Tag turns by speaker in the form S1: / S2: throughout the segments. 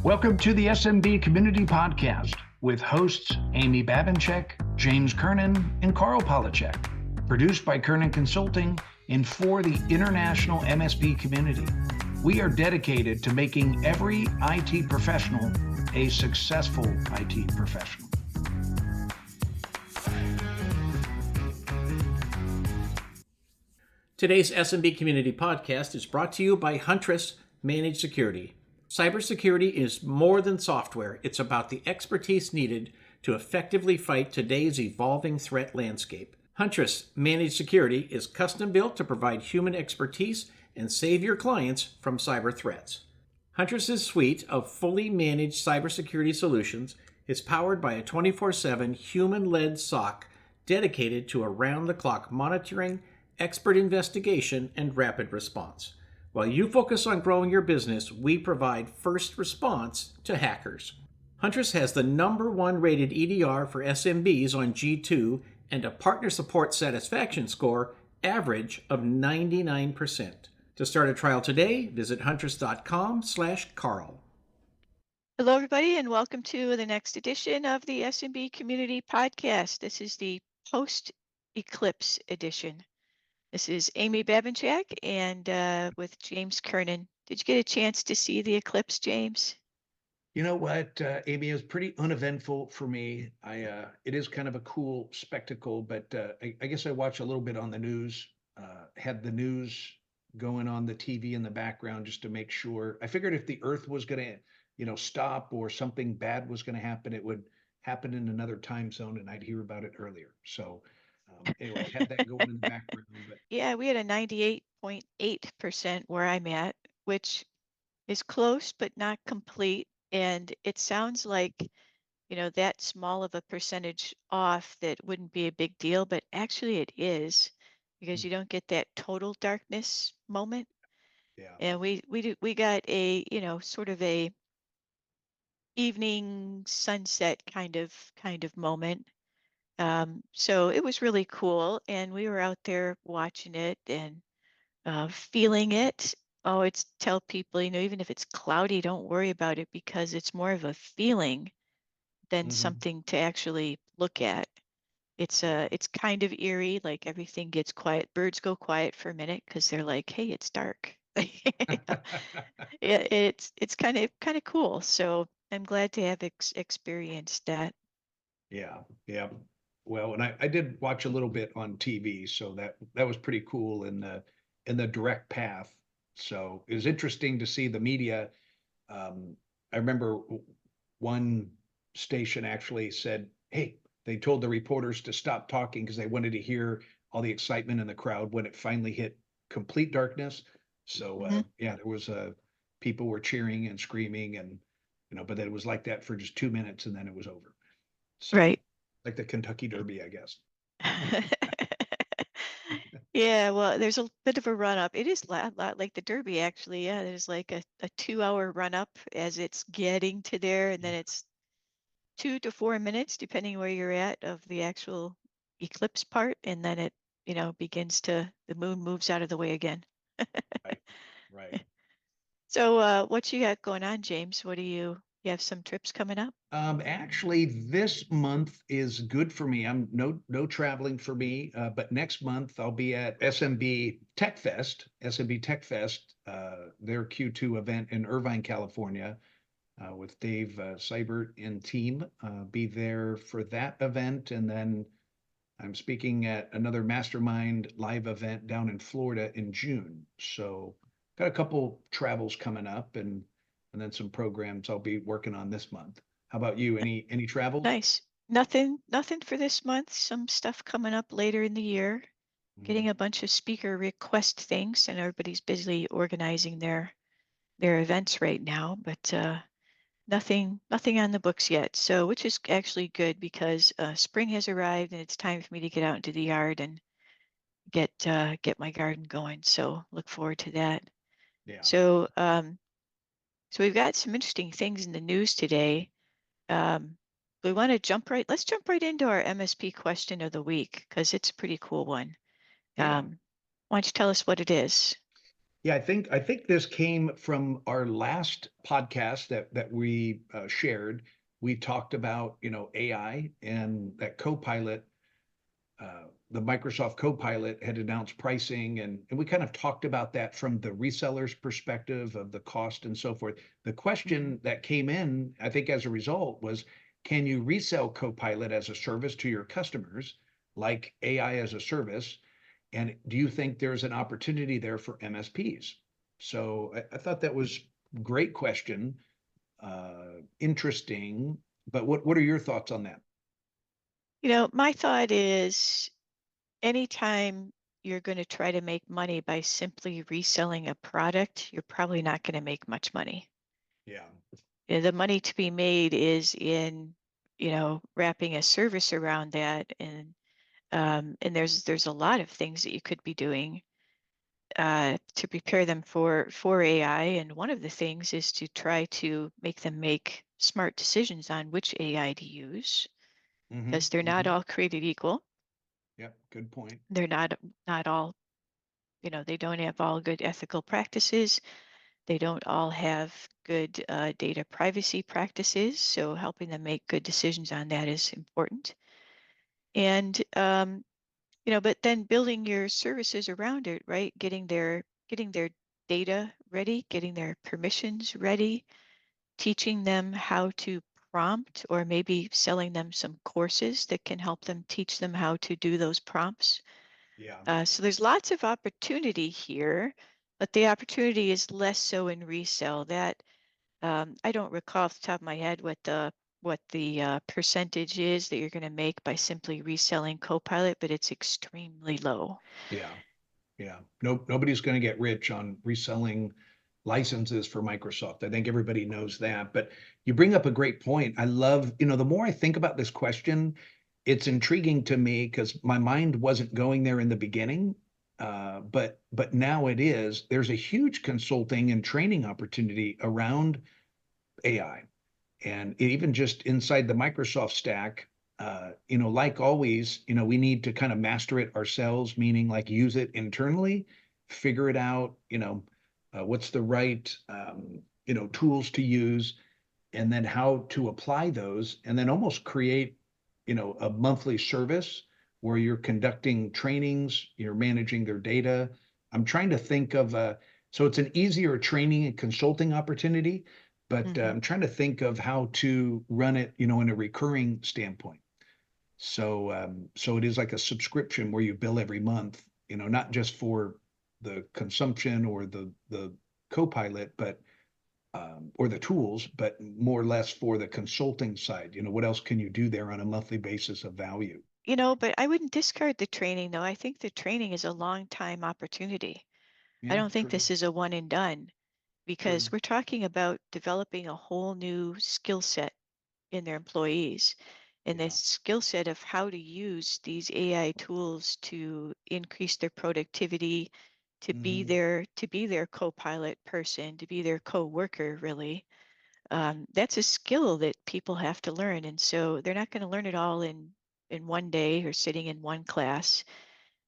S1: Welcome to the SMB Community Podcast with hosts Amy Babinchek, James Kernan, and Carl Polachek. Produced by Kernan Consulting and for the international MSP community. We are dedicated to making every IT professional a successful IT professional.
S2: Today's SMB Community Podcast is brought to you by Huntress Managed Security. Cybersecurity is more than software. It's about the expertise needed to effectively fight today's evolving threat landscape. Huntress Managed Security is custom built to provide human expertise and save your clients from cyber threats. Huntress's suite of fully managed cybersecurity solutions is powered by a 24/7 human-led SOC dedicated to around-the-clock monitoring, expert investigation, and rapid response. While you focus on growing your business, we provide first response to hackers. Huntress has the #1 rated EDR for SMBs on G2 and a partner support satisfaction score average of 99%. To start a trial today, visit huntress.com/Carl.
S3: Hello, everybody, and welcome to the next edition of the SMB Community Podcast. This is the post-eclipse edition. This is Amy Babinchak and with James Kernan. Did you get a chance to see the eclipse, James?
S1: You know what, Amy, it was pretty uneventful for me. It is kind of a cool spectacle, but I guess I watched a little bit on the news, had the news going on the TV in the background just to make sure. I figured if the Earth was going to, stop or something bad was going to happen, it would happen in another time zone and I'd hear about it earlier. So anyway, I had that going in the background. But
S3: Yeah, we had a 98.8% where I'm at, which is close but not complete. And it sounds like, that small of a percentage off that wouldn't be a big deal, but actually it is because you don't get that total darkness moment.
S1: yeah,
S3: And we got a, sort of a evening sunset kind of moment. So it was really cool, and we were out there watching it and feeling it. Always tell people, even if it's cloudy, don't worry about it because it's more of a feeling than something to actually look at. It's kind of eerie, like everything gets quiet. Birds go quiet for a minute because they're like, hey, it's dark. It's kind of cool. So I'm glad to have experienced that.
S1: yeah. Well, and I did watch a little bit on TV, so that was pretty cool in the direct path. So it was interesting to see the media. I remember one station actually said, "Hey," they told the reporters to stop talking because they wanted to hear all the excitement in the crowd when it finally hit complete darkness. So yeah, there was people were cheering and screaming and but then it was like that for just 2 minutes and then it was over. So
S3: Right.
S1: like the Kentucky Derby, I guess.
S3: Yeah, well, there's a bit of a run up. It is lot like the Derby, actually. Yeah, there's like a 2 hour run up as it's getting to there, and then it's 2 to 4 minutes, depending where you're at, of the actual eclipse part, and then it, the moon moves out of the way again.
S1: Right.
S3: So, what you got going on, James? You have some trips coming up?
S1: Actually, this month is good for me. I'm no traveling for me, but next month I'll be at SMBTechfest, their Q2 event in Irvine, California, with Dave Seibert and team. Be there for that event, and then I'm speaking at another Mastermind live event down in Florida in June. So got a couple travels coming up, and then some programs I'll be working on this month. How about you? Any travels?
S3: Nice. Nothing for this month. Some stuff coming up later in the year. Getting a bunch of speaker request things, and everybody's busily organizing their events right now, but nothing on the books yet. So, which is actually good because spring has arrived and it's time for me to get out into the yard and get my garden going. So, look forward to that.
S1: Yeah.
S3: So we've got some interesting things in the news today. We want to let's jump right into our MSP question of the week because it's a pretty cool one.
S1: Yeah.
S3: Why don't you tell us what it is?
S1: Yeah, I think this came from our last podcast that we shared. We talked about, AI and that Copilot, the Microsoft Copilot had announced pricing, and we kind of talked about that from the reseller's perspective of the cost and so forth. The
S3: Mhm.
S1: question that came in, I think, as a result was, can you resell Copilot as a service to your customers, like AI as a service? And do you think there's an opportunity there for MSPs? So I thought that was great question, interesting. But what are your thoughts on that?
S3: My thought is anytime you're going to try to make money by simply reselling a product, you're probably not going to make much money.
S1: Yeah.
S3: The money to be made is in, wrapping a service around that, and there's a lot of things that you could be doing to prepare them for AI. And one of the things is to try to make them make smart decisions on which AI to use,
S1: Hmm.
S3: because they're not
S1: Hmm.
S3: all created equal.
S1: Yep. Good point.
S3: They're not all, they don't have all good ethical practices. They don't all have good data privacy practices. So helping them make good decisions on that is important. And but then building your services around it, right? Getting their data ready, getting their permissions ready, teaching them how to prompt, or maybe selling them some courses that can help them teach them how to do those prompts.
S1: Yeah.
S3: So there's lots of opportunity here, but the opportunity is less so in resale. That I don't recall off the top of my head what the percentage is that you're going to make by simply reselling Copilot, but it's extremely low.
S1: Yeah. Yeah. No, nobody's going to get rich on reselling licenses for Microsoft. I think everybody knows that. But you bring up a great point. I love, the more I think about this question, it's intriguing to me because my mind wasn't going there in the beginning. But now it is. There's a huge consulting and training opportunity around AI. And even just inside the Microsoft stack, like always, we need to kind of master it ourselves, meaning like use it internally, figure it out, what's the right, tools to use, and then how to apply those, and then almost create, a monthly service where you're conducting trainings, you're managing their data. I'm trying to think of so it's an easier training and consulting opportunity, but
S3: Hmm.
S1: I'm trying to think of how to run it, in a recurring standpoint. So it is like a subscription where you bill every month, not just for the consumption or the Copilot, but or the tools, but more or less for the consulting side. What else can you do there on a monthly basis of value?
S3: But I wouldn't discard the training, though. I think the training is a long time opportunity. I
S1: Yeah,
S3: don't think
S1: true,
S3: this is a one and done,
S1: true.
S3: because we're talking about developing a whole new skill set in their employees, and the
S1: Yeah.
S3: skill set of how to use these AI tools to increase their productivity,
S1: Hmm.
S3: to be their co-pilot person, to be their co-worker, really. That's a skill that people have to learn, and so they're not going to learn it all in one day or sitting in one class.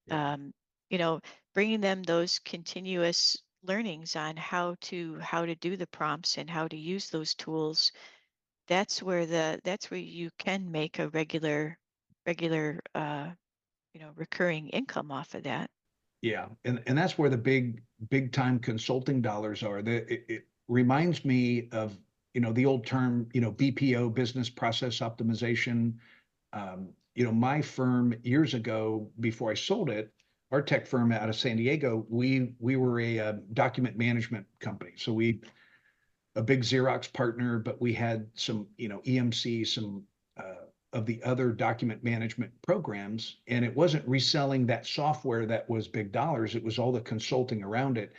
S1: Yeah.
S3: um, you know, Bringing them those continuous learnings on how to do the prompts and how to use those tools. That's where you can make a regular recurring income off of that.
S1: Yeah. And that's where the big time consulting dollars are. It reminds me of, the old term, BPO, business process optimization. My firm years ago, before I sold it, our tech firm out of San Diego, we were a, document management company. So we a big Xerox partner, but we had some, EMC, some of the other document management programs, and it wasn't reselling that software that was big dollars. It was all the consulting around it,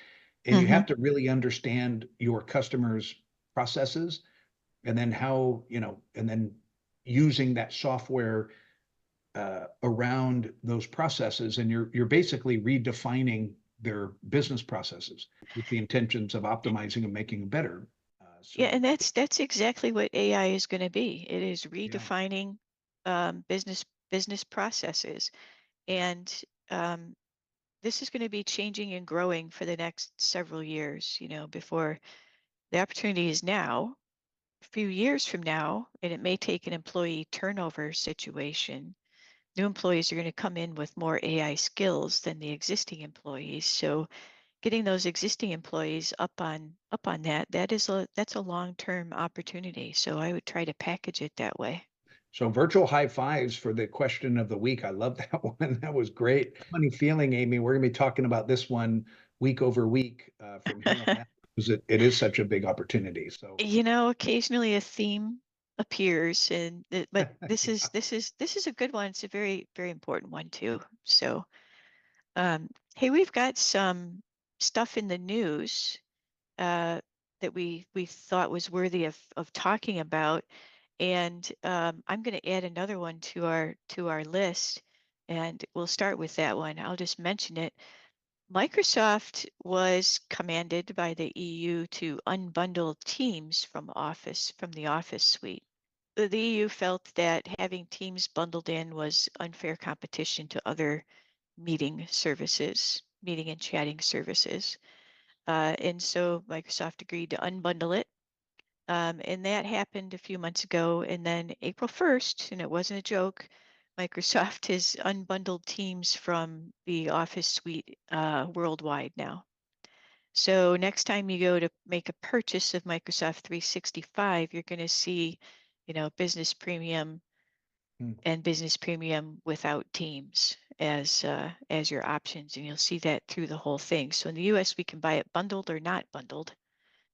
S1: and you
S3: Hmm.
S1: have to really understand your customers' processes, and then how, and then using that software around those processes, and you're basically redefining their business processes with the intentions of optimizing and making them better.
S3: Yeah,
S1: So
S3: and that's exactly what AI is going to be. It is
S1: yeah,
S3: redefining business processes,
S1: yeah,
S3: and um, this is going to be changing and growing for the next several years, before the opportunity is now, a few years from now, and it may take an employee turnover situation. New employees are going to come in with more AI skills than the existing employees. So getting those existing employees up on that's a long-term opportunity. So I would try to package it that way.
S1: So virtual high fives for the question of the week. I love that one. That was great. Funny feeling, Amy. We're going to be talking about this one week over week from here on out because it is such a big opportunity. So
S3: Occasionally a theme appears, but this is a good one. It's a very, very important one too. So, hey, we've got some stuff in the news that we thought was worthy of talking about, and I'm going to add another one to our list, and we'll start with that one. I'll just mention it. Microsoft was commanded by the EU to unbundle Teams from the Office suite. The EU felt that having Teams bundled in was unfair competition to other meeting and chatting services. And so Microsoft agreed to unbundle it. And that happened a few months ago. And then April 1st, and it wasn't a joke, Microsoft has unbundled Teams from the Office suite worldwide now. So next time you go to make a purchase of Microsoft 365, you're going to see, Business Premium
S1: hmm,
S3: and Business Premium without Teams as your options, and you'll see that through the whole thing. So in the US, we can buy it bundled or not bundled.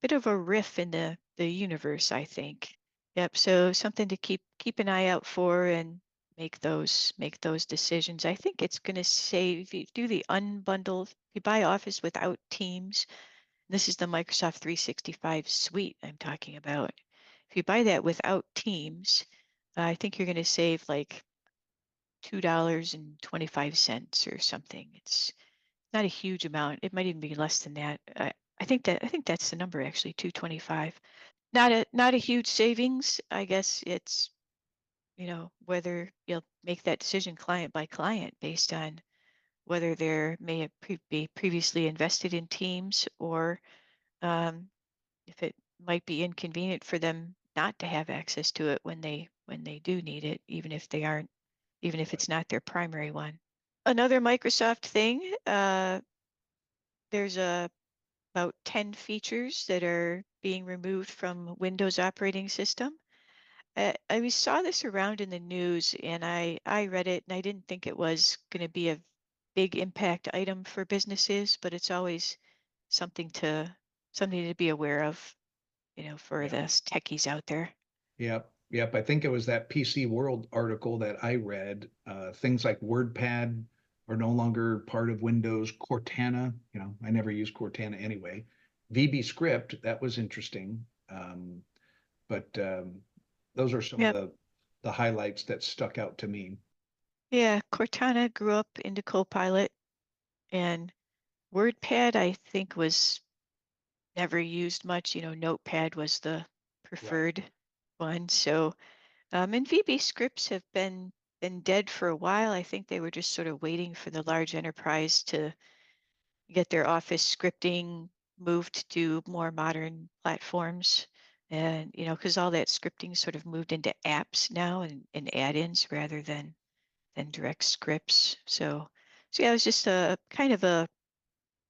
S3: Bit of a riff in the universe, I think. Yep. So something to keep an eye out for and make those decisions. I think it's going to save if you do the unbundled. If you buy Office without Teams, this is the Microsoft 365 suite I'm talking about. If you buy that without Teams, I think you're going to save like $2.25 or something. It's not a huge amount. It might even be less than that. I think that's the number actually, 225. Not a huge savings. I guess it's, whether you'll make that decision client by client based on whether there may have be previously invested in Teams, or if it might be inconvenient for them not to have access to it when they do need it, even if
S1: right.
S3: it's not their primary one. Another Microsoft thing, there's about 10 features that are being removed from Windows operating system. I saw this around in the news, and I read it, and I didn't think it was going to be a big impact item for businesses, but it's always something to something to be aware of, for
S1: Yeah.
S3: the techies out there.
S1: Yep. Yep. I think it was that PC World article that I read. Things like WordPad are no longer part of Windows. Cortana, I never use Cortana anyway. VB Script, that was interesting. But those are some of
S3: Yep.
S1: the highlights that stuck out to me.
S3: Yeah, Cortana grew up into Copilot, and WordPad, I think, was never used much. Notepad was the
S1: Right.
S3: preferred one. So, and VB scripts have been dead for a while. I think they were just sort of waiting for the large enterprise to get their office scripting moved to more modern platforms. And, because all that scripting sort of moved into apps now and add-ins rather than direct scripts. So yeah, it was just a kind of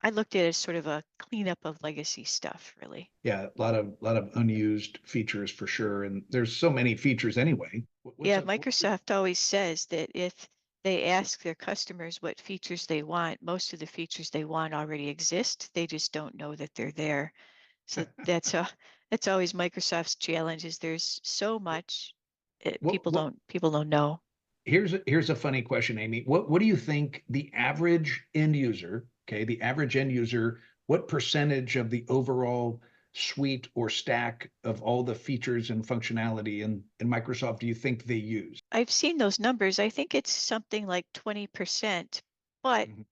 S3: I looked at it as sort of a cleanup of legacy stuff, really.
S1: Yeah, a lot of unused features for sure. And there's so many features anyway. What's
S3: Yeah,
S1: up?
S3: Microsoft always says that if they ask their customers what features they want, most of the features they want already exist. They just don't know that they're there. So that's always Microsoft's challenge, is there's so much
S1: What what
S3: people don't know.
S1: here's a funny question, Amy. What do you think the average end user, okay, the average end user, what percentage of the overall suite or stack of all the features and functionality in Microsoft do you think they use?
S3: I've seen those numbers. I think it's something like 20%, but
S1: Mhm.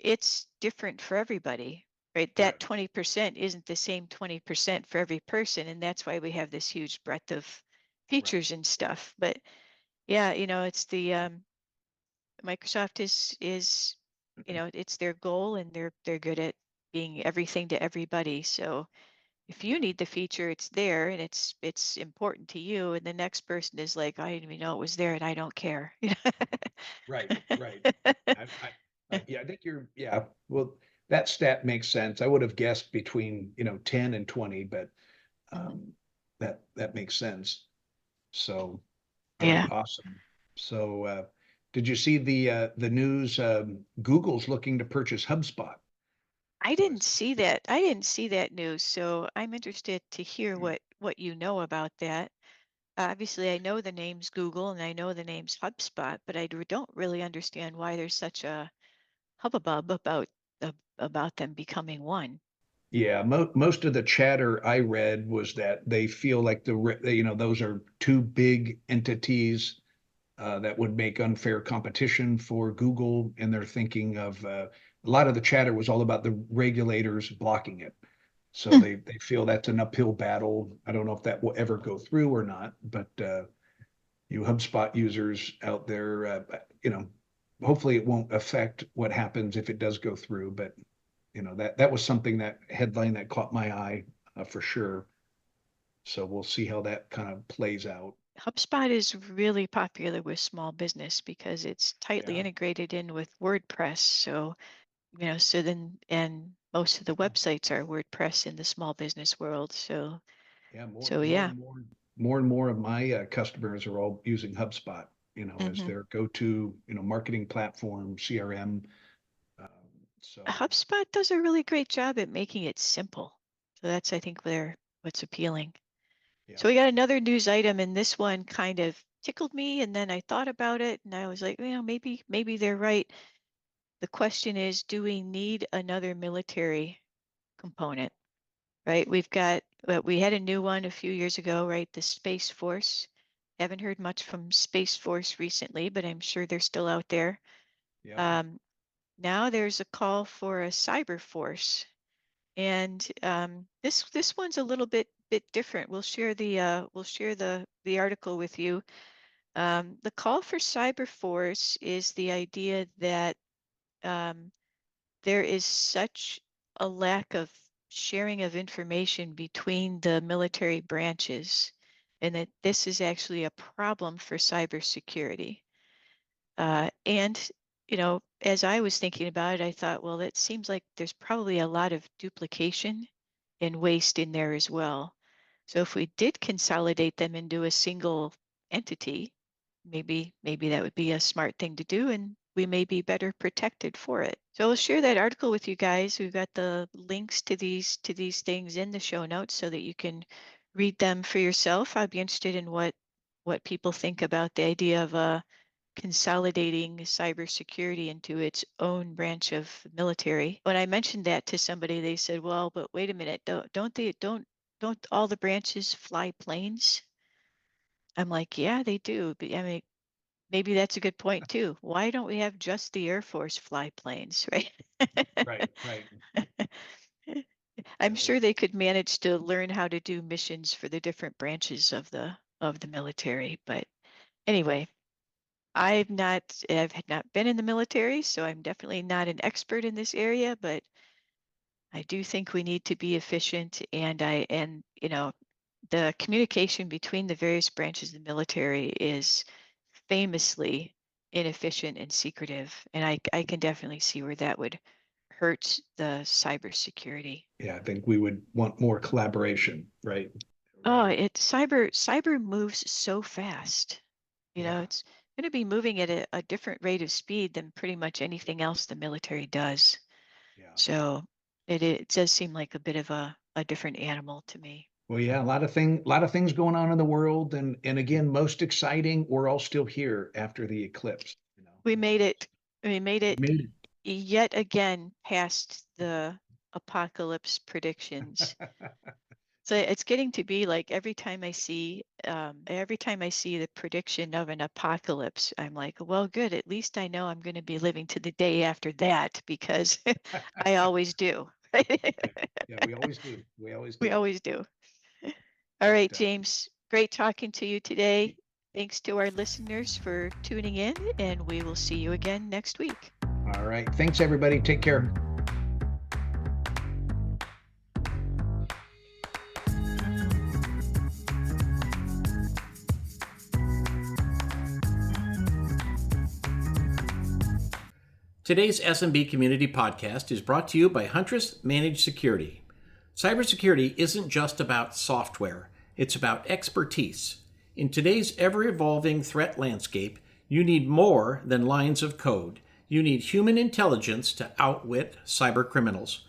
S3: it's different for everybody, right?
S1: Right,
S3: That 20% isn't the same 20% for every person. And that's why we have this huge breadth of
S1: right.
S3: features and stuff. But yeah, it's the Microsoft is it's their goal, and they're good at being everything to everybody. So if you need the feature, it's there, and it's important to you, and the next person is like, I didn't even know it was there, and I don't care.
S1: Right, right. Yeah, I think yeah, well, that stat makes sense. I would have guessed between, 10 and 20, but
S3: Mhm.
S1: um, that makes sense. So, all right,
S3: Yeah.
S1: awesome. So, did you see the news? Google's looking to purchase HubSpot.
S3: I
S1: So
S3: didn't see that. I didn't see that news, so I'm interested to hear
S1: Hmm.
S3: what you know about that. Obviously, I know the names Google and I know the names HubSpot, but don't really understand why there's such a hubbub about them becoming one.
S1: Yeah, most of the chatter I read was that they feel like those are two big entities that would make unfair competition for Google, and they're thinking of a lot of the chatter was all about the regulators blocking it. So
S3: Hmm.
S1: they feel that's an uphill battle. I don't know if that will ever go through or not, but you HubSpot users out there, hopefully it won't affect what happens if it does go through. But that was something, that headline that caught my eye for sure. So we'll see how that kind of plays out.
S3: HubSpot is really popular with small business because it's tightly
S1: Yeah.
S3: integrated in with WordPress. So, so then, and most of the websites are WordPress in the small business world.
S1: Yeah, more
S3: So
S1: more
S3: yeah.
S1: and more more and more of my customers are all using HubSpot, as
S3: Hmm.
S1: their go-to, marketing platform, CRM. Um, so
S3: HubSpot does a really great job at making it simple. So that's, I think, what's appealing.
S1: yeah,
S3: So we got another news item, and this one kind of tickled me, and then I thought about it, and I was like, maybe they're right. The question is, do we need another military component? Right? We had a new one a few years ago, right? The Space Force. Haven't heard much from Space Force recently, but I'm sure they're still out there.
S1: yeah,
S3: Um, Now there's a call for a cyber force, and this one's a little bit different. We'll share the article with you. The call for cyber force is the idea that um, there is such a lack of sharing of information between the military branches, and that this is actually a problem for cybersecurity. And, as I was thinking about it, I thought, well, it seems like there's probably a lot of duplication and waste in there as well. So if we did consolidate them into a single entity, maybe that would be a smart thing to do, and we may be better protected for it. So I'll share that article with you guys. We've got the links to these things in the show notes so that you can read them for yourself. I'd be interested in what people think about the idea of consolidating cybersecurity into its own branch of military. When I mentioned that to somebody, they said, "Well, but wait a minute, don't all the branches fly planes?" I'm like, "Yeah, they do. But I mean, maybe that's a good point too. Why don't we have just the Air Force fly planes, right?"
S1: right, right.
S3: I'm
S1: So
S3: sure they could manage to learn how to do missions for the different branches of the military, but anyway, I've had not been in the military, so I'm definitely not an expert in this area, but I do think we need to be efficient, and the communication between the various branches of the military is famously inefficient and secretive, and I can definitely see where that would hurt the cybersecurity.
S1: yeah, I think we would want more collaboration, right?
S3: Oh,
S1: Around.
S3: cyber moves so fast.
S1: Yeah,
S3: It's going to be moving at a different rate of speed than pretty much anything else the military does.
S1: yeah.
S3: So it does seem like a bit of a different animal to me.
S1: Well, yeah, a lot of things going on in the world, and again, most exciting, we're all still here after the eclipse.
S3: We made it. We made
S1: We
S3: it
S1: made
S3: yet again past the apocalypse predictions.
S1: it.
S3: So it's getting to be like every time I see the prediction of an apocalypse, I'm like, well, good. At least I know I'm going to be living to the day after that because I always do.
S1: Yeah, yeah, we always do. We always
S3: We
S1: do.
S3: always do. All
S1: But
S3: right, James, great talking to you today. Thanks to our listeners for tuning in, and we will see you again next week.
S1: all All right. Thanks, everybody. Take care.
S2: Today's SMB Community Podcast is brought to you by Huntress Managed Security. Cybersecurity isn't just about software, it's about expertise. In today's ever-evolving threat landscape, you need more than lines of code. You need human intelligence to outwit cyber criminals.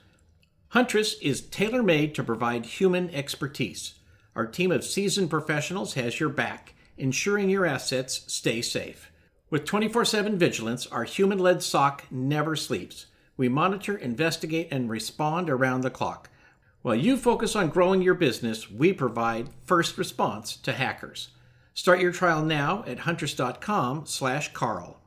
S2: Huntress is tailor-made to provide human expertise. Our team of seasoned professionals has your back, ensuring your assets stay safe. With 24/7 vigilance, our human-led SOC never sleeps. We monitor, investigate, and respond around the clock. While you focus on growing your business, we provide first response to hackers. Start your trial now at huntress.com/Carl.